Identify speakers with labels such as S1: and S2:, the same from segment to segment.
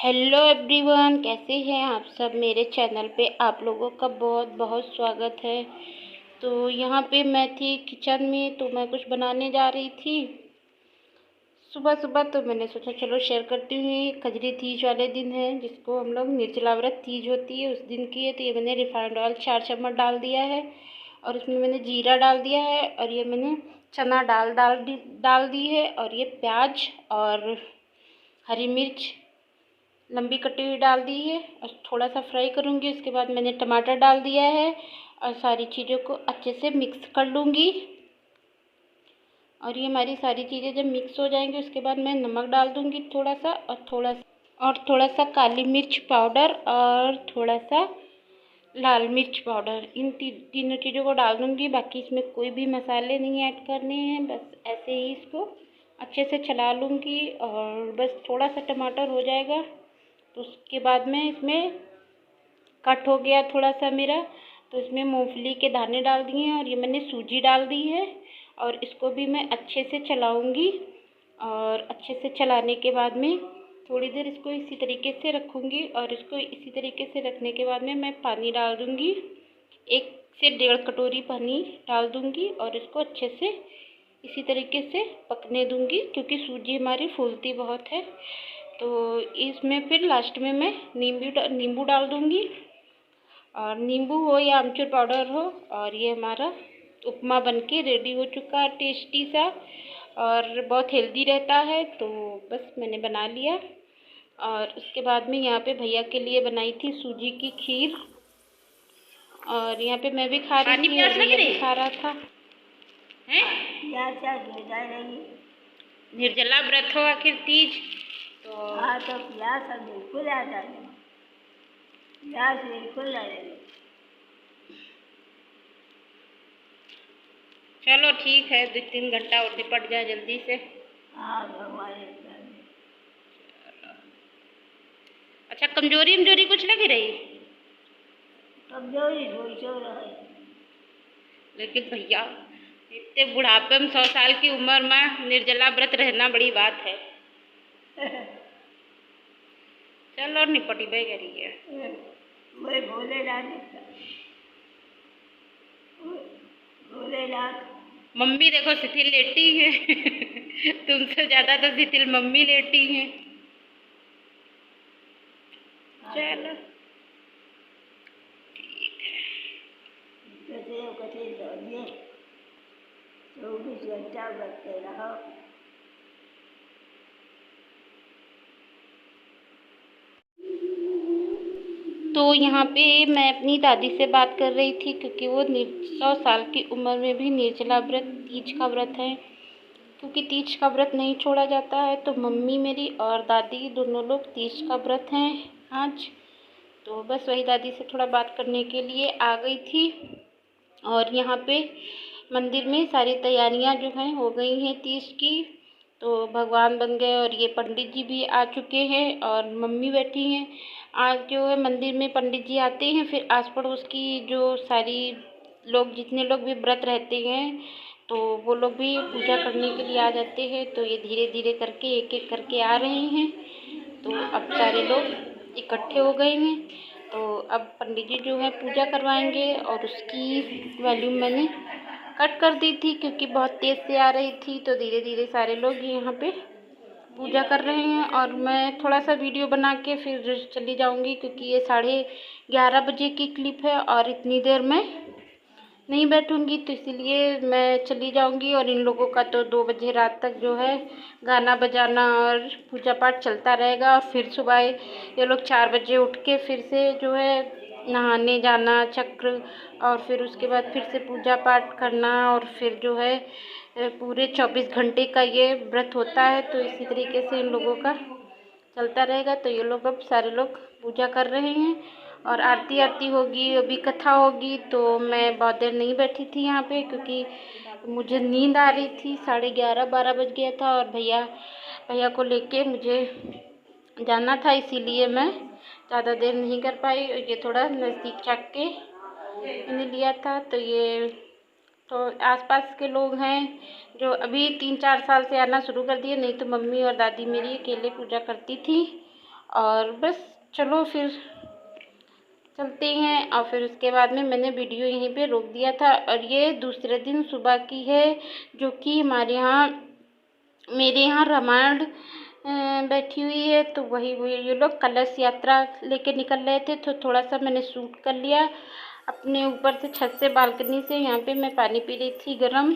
S1: Hello everyone, कैसे हैं आप सब। मेरे चैनल पे आप लोगों का बहुत बहुत स्वागत है। तो यहाँ पे मैं थी किचन में, तो मैं कुछ बनाने जा रही थी सुबह सुबह। तो मैंने सोचा चलो शेयर करती हूँ। खजरी तीज वाले दिन है, जिसको हम लोग निर्जला व्रत तीज होती है उस दिन की है। तो ये मैंने रिफाइंड ऑयल 4 चम्मच डाल दिया है और इसमें मैंने जीरा डाल दिया है और ये मैंने चना डाल दी है और ये प्याज और हरी मिर्च लंबी कटी हुई डाल दी है और थोड़ा सा फ्राई करूँगी। उसके बाद मैंने टमाटर डाल दिया है और सारी चीज़ों को अच्छे से मिक्स कर लूँगी। और ये हमारी सारी चीज़ें जब मिक्स हो जाएंगी उसके बाद मैं नमक डाल दूँगी थोड़ा सा, और थोड़ा सा काली मिर्च पाउडर और थोड़ा सा लाल मिर्च पाउडर। इन तीनों चीज़ों को डाल दूँगी। बाकी इसमें कोई भी मसाले नहीं ऐड करने हैं, बस ऐसे ही इसको अच्छे से चला लूँगी। और बस थोड़ा सा टमाटर हो जाएगा तो उसके बाद में इसमें कट हो गया थोड़ा सा मेरा, तो इसमें मूंगफली के दाने डाल दिए हैं और ये मैंने सूजी डाल दी है और इसको भी मैं अच्छे से चलाऊंगी। और अच्छे से चलाने के बाद में थोड़ी देर इसको इसी तरीके से रखूँगी और इसको इसी तरीके से रखने के बाद में मैं पानी डाल दूँगी। 1 से 1.5 कटोरी पानी डाल दूँगी और इसको अच्छे से इसी तरीके से पकने दूँगी, क्योंकि सूजी हमारी फूलती बहुत है। तो इसमें फिर लास्ट में मैं नींबू डाल दूँगी, और नींबू हो या आमचूर पाउडर हो। और ये हमारा उपमा बनके रेडी हो चुका है, टेस्टी सा और बहुत हेल्दी रहता है। तो बस मैंने बना लिया। और उसके बाद में यहाँ पे भैया के लिए बनाई थी सूजी की खीर और यहाँ पे मैं भी खा रही थी और भैया भी खा रहा था। निर्जला व्रत हो आखिर तीज, तो
S2: हाँ तो प्यास बिल्कुल आ जाए, प्यास बिल्कुल लगेगी।
S1: चलो ठीक है, 2-3 घंटा और निपट जाए जल्दी से।
S2: हाँ भगवान।
S1: अच्छा, कमजोरी कुछ लगी रही?
S2: कमजोरी हो रही,
S1: लेकिन भैया इतने बुढ़ापे में 100 साल की उम्र में निर्जला व्रत रहना बड़ी बात है। चलो निपटी भाई करिए।
S2: वही भोलेनाथ
S1: मम्मी देखो शिथिल लेटी है। तुमसे ज्यादा तो शिथिल मम्मी लेटी है। चलो ठीक है।
S2: 24 घंटा बचते रहो।
S1: तो यहाँ पे मैं अपनी दादी से बात कर रही थी, क्योंकि वो 100 साल की उम्र में भी निर्जला व्रत तीज का व्रत है। क्योंकि तीज का व्रत नहीं छोड़ा जाता है, तो मम्मी मेरी और दादी दोनों लोग तीज का व्रत हैं आज। तो बस वही दादी से थोड़ा बात करने के लिए आ गई थी। और यहाँ पे मंदिर में सारी तैयारियां जो हैं हो गई हैं तीज की। तो भगवान बन गए और ये पंडित जी भी आ चुके हैं और मम्मी बैठी हैं। आज जो है मंदिर में पंडित जी आते हैं, फिर आस पड़ोस की जो सारी लोग, जितने लोग भी व्रत रहते हैं, तो वो लोग भी पूजा करने के लिए आ जाते हैं। तो ये धीरे धीरे करके एक एक करके आ रहे हैं। तो अब सारे लोग इकट्ठे हो गए हैं। तो अब पंडित जी जो है पूजा करवाएंगे और उसकी वॉल्यूम मैंने कट कर दी थी, क्योंकि बहुत तेज़ से आ रही थी। तो धीरे धीरे सारे लोग यहाँ पे पूजा कर रहे हैं और मैं थोड़ा सा वीडियो बना के फिर चली जाऊँगी, क्योंकि ये 11:30 बजे की क्लिप है और इतनी देर मैं नहीं बैठूंगी। तो इसीलिए मैं चली जाऊंगी। और इन लोगों का तो 2 बजे रात तक जो है गाना बजाना और पूजा पाठ चलता रहेगा। और फिर सुबह ये लोग 4 बजे उठ के फिर से जो है नहाने जाना चक्र, और फिर उसके बाद फिर से पूजा पाठ करना, और फिर जो है पूरे 24 घंटे का ये व्रत होता है। तो इसी तरीके से इन लोगों का चलता रहेगा। तो ये लोग अब सारे लोग पूजा कर रहे हैं और आरती होगी, अभी कथा होगी। तो मैं बहुत देर नहीं बैठी थी यहाँ पे, क्योंकि मुझे नींद आ रही थी। 11:30-12 बज गया था और भैया को लेके मुझे जाना था, इसीलिए मैं ज़्यादा देर नहीं कर पाई। ये थोड़ा नज़दीक जाके मैंने लिया था। तो ये तो आसपास के लोग हैं जो अभी 3-4 साल से आना शुरू कर दिए, नहीं तो मम्मी और दादी मेरी अकेले पूजा करती थी। और बस चलो फिर चलते हैं। और फिर उसके बाद में मैंने वीडियो यहीं पे रोक दिया था। और ये दूसरे दिन सुबह की है, जो कि हमारे यहाँ मेरे यहाँ रामायण बैठी हुई है। तो वही ये लोग कलश यात्रा लेके निकल रहे थे, तो थोड़ा सा मैंने शूट कर लिया अपने ऊपर से, छत से, बालकनी से। यहाँ पे मैं पानी पी रही थी गरम।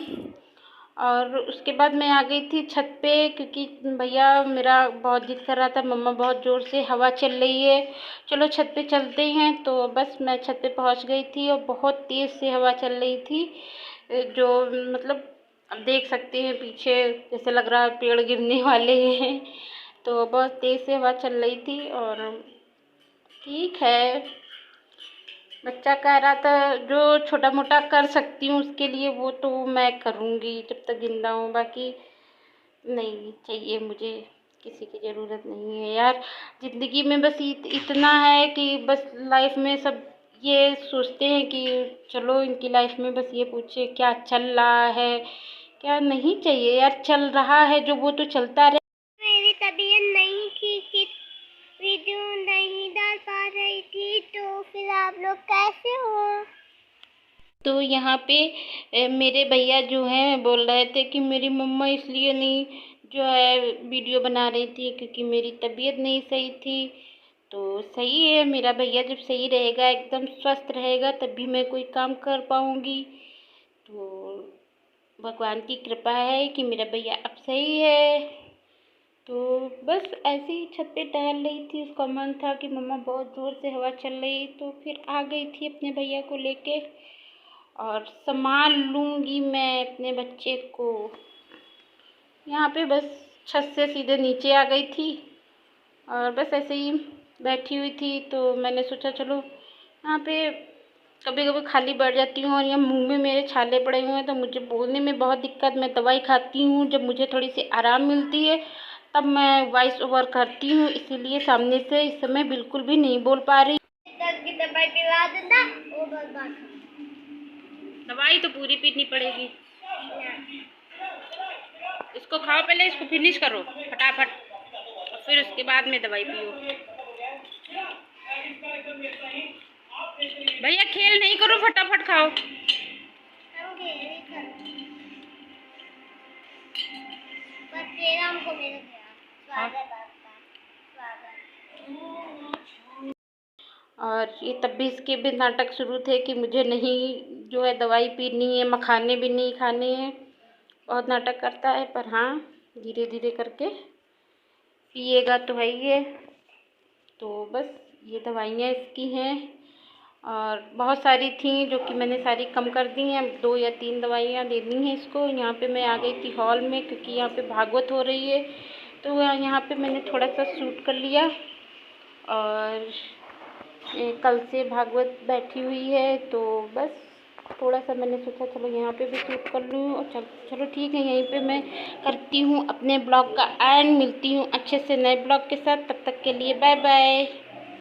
S1: और उसके बाद मैं आ गई थी छत पे, क्योंकि भैया मेरा बहुत जिद कर रहा था, मम्मा बहुत ज़ोर से हवा चल रही है, चलो छत पे चलते हैं। तो बस मैं छत पे पहुंच गई थी और बहुत तेज़ से हवा चल रही थी, जो मतलब अब देख सकते हैं पीछे जैसे लग रहा है पेड़ गिरने वाले हैं। तो बहुत तेज़ से हवा चल रही थी। और ठीक है, बच्चा कह रहा था जो छोटा मोटा कर सकती हूँ उसके लिए वो तो मैं करूँगी जब तक जिंदा हूँ, बाकी नहीं चाहिए मुझे, किसी की ज़रूरत नहीं है यार। ज़िंदगी में बस इतना है कि बस लाइफ में सब ये सोचते हैं कि चलो इनकी लाइफ में बस ये पूछे क्या चल रहा है, क्या नहीं चाहिए यार, चल रहा है जो वो तो चलता रहे।
S2: मेरी तबीयत नहीं ठीक थी, वीडियो नहीं डाल पा रही थी, तो फिर आप लोग कैसे हो?
S1: तो यहाँ पे मेरे भैया जो हैं बोल रहे थे कि मेरी मम्मा इसलिए नहीं जो है वीडियो बना रही थी क्योंकि मेरी तबीयत नहीं सही थी। तो सही है, मेरा भैया जब सही रहेगा, एकदम स्वस्थ रहेगा, तभी मैं कोई काम कर पाऊँगी। तो भगवान की कृपा है कि मेरा भैया अब सही है। तो बस ऐसे ही छत पे टहल रही थी, उसका मन था कि मम्मा बहुत ज़ोर से हवा चल रही, तो फिर आ गई थी अपने भैया को लेके। और संभाल लूँगी मैं अपने बच्चे को। यहाँ पे बस छत से सीधे नीचे आ गई थी और बस ऐसे ही बैठी हुई थी। तो मैंने सोचा चलो यहाँ पे कभी कभी खाली बैठ जाती हूँ, और यहाँ मुंह में मेरे छाले पड़े हुए हैं तो मुझे बोलने में बहुत दिक्कत। मैं दवाई खाती हूँ, जब मुझे थोड़ी सी आराम मिलती है तब मैं वॉइस ओवर करती हूँ, इसीलिए सामने से इस समय बिल्कुल भी नहीं बोल पा रही।
S2: दवाई पिला देना, वो बर्बाद।
S1: दवाई तो पूरी पीनी पड़ेगी। इसको खाओ पहले, इसको फिनिश करो फटाफट, और फिर उसके बाद में दवाई पियो। भैया खेल नहीं करो, फटाफट खाओ। और ये तब भी इसके भी नाटक शुरू थे कि मुझे नहीं जो है दवाई पीनी है, मखाने भी नहीं खाने हैं। बहुत नाटक करता है, पर हाँ धीरे धीरे करके पिएगा तो है ही है। तो बस ये दवाइयाँ इसकी हैं, और बहुत सारी थी जो कि मैंने सारी कम कर दी हैं। 2 या 3 दवाइयाँ देनी हैं इसको। यहाँ पे मैं आ गई थी हॉल में, क्योंकि यहाँ पे भागवत हो रही है, तो यहाँ पे मैंने थोड़ा सा शूट कर लिया। और कल से भागवत बैठी हुई है, तो बस थोड़ा सा मैंने सोचा चलो यहाँ पे भी शूट कर लूँ। और चलो ठीक है, यहीं पे मैं करती हूँ अपने ब्लॉग का एंड। मिलती हूँ अच्छे से नए ब्लॉग के साथ, तब तक के लिए बाय बाय।